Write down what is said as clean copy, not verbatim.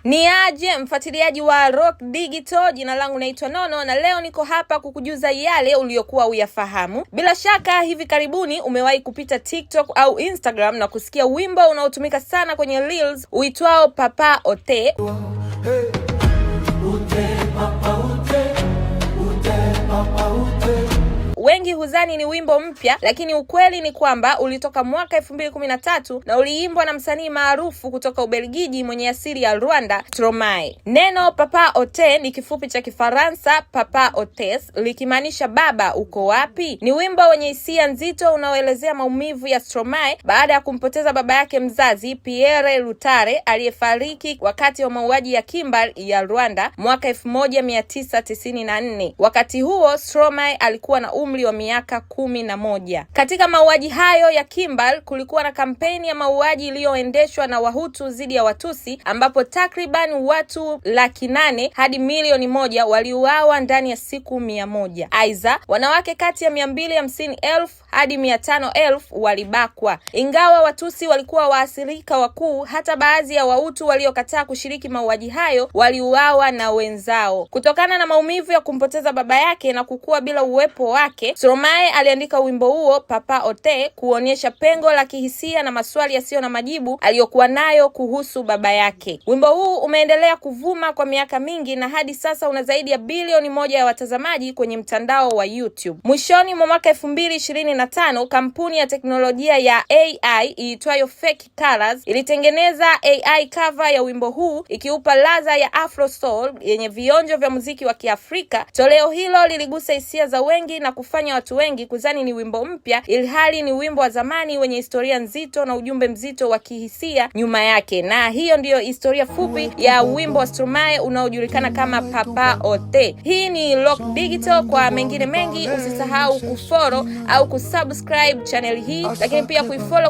Ni aje mfuatiliaji wa Rock Digital, jina langu naitwa Nono na leo niko hapa kukujuza yale uliyokuwa uyafahamu. Bila shaka hivi karibuni umewahi kupita TikTok au Instagram na kusikia wimbo unaotumika sana kwenye Reels uitwao Papa Ote. Wengi huzani ni wimbo mpya, lakini ukweli ni kwamba ulitoka mwaka 2013 na uliimbwa na msanii maarufu kutoka Ubelgiji mwenye asili ya Rwanda, Stromae. Neno Papa Ote ni kifupi cha Kifaransa Papa Otes, likimaanisha baba uko wapi. Ni wimbo wenye hisia nzito unaoelezea maumivu ya Stromae baada ya kumpoteza baba yake mzazi Pierre Rutare aliyefariki wakati wa mauaji ya kimbari ya Rwanda mwaka 1994. Wakati huo Stromae alikuwa na umri wa miaka 11. Katika mauaji hayo ya kimbari kulikuwa na kampeni ya mauaji iliyoendeshwa na Wahutu dhidi ya Watusi, ambapo takriban watu 800,000 hadi 1,000,000 waliuawa ndani ya siku 100. Aidha, wanawake kati ya 250,000 hadi 500,000 walibakwa. Ingawa Watusi walikuwa waathirika wakuu, hata baadhi ya Wahutu waliokataa kushiriki mauaji hayo waliuawa na wenzao. Kutokana na maumivu ya kumpoteza baba yake na kukua bila uwepo wake, Stromae aliandika wimbo huo Papa Ote kuonyesha pengo la kihisia na maswali yasiyo na majibu aliyokuwa nayo kuhusu baba yake. Wimbo huu umeendelea kuvuma kwa miaka mingi na hadi sasa una zaidi ya bilioni 1 ya watazamaji kwenye mtandao wa YouTube. Mwishoni mwa mwaka 2025, kampuni ya teknolojia ya AI iitwayo Fake Colors ilitengeneza AI cover ya wimbo huu ikiupa ladha ya Afro Soul yenye vionjo vya muziki wa Kiafrika. Toleo hilo liligusa hisia za wengi na kufanya watu wengi kudhani ni wimbo mpya, ilhali ni wimbo wa zamani wenye historia nzito na ujumbe mzito wa kihisia nyuma yake. Na hiyo ndiyo historia fupi ya wimbo wa Stromae unaojulikana kama Papa Ote. Hii ni Rock Digital. Kwa mengine mengi usisahau kufollow au kusubscribe channel hii, lakini pia kuifollow kwenye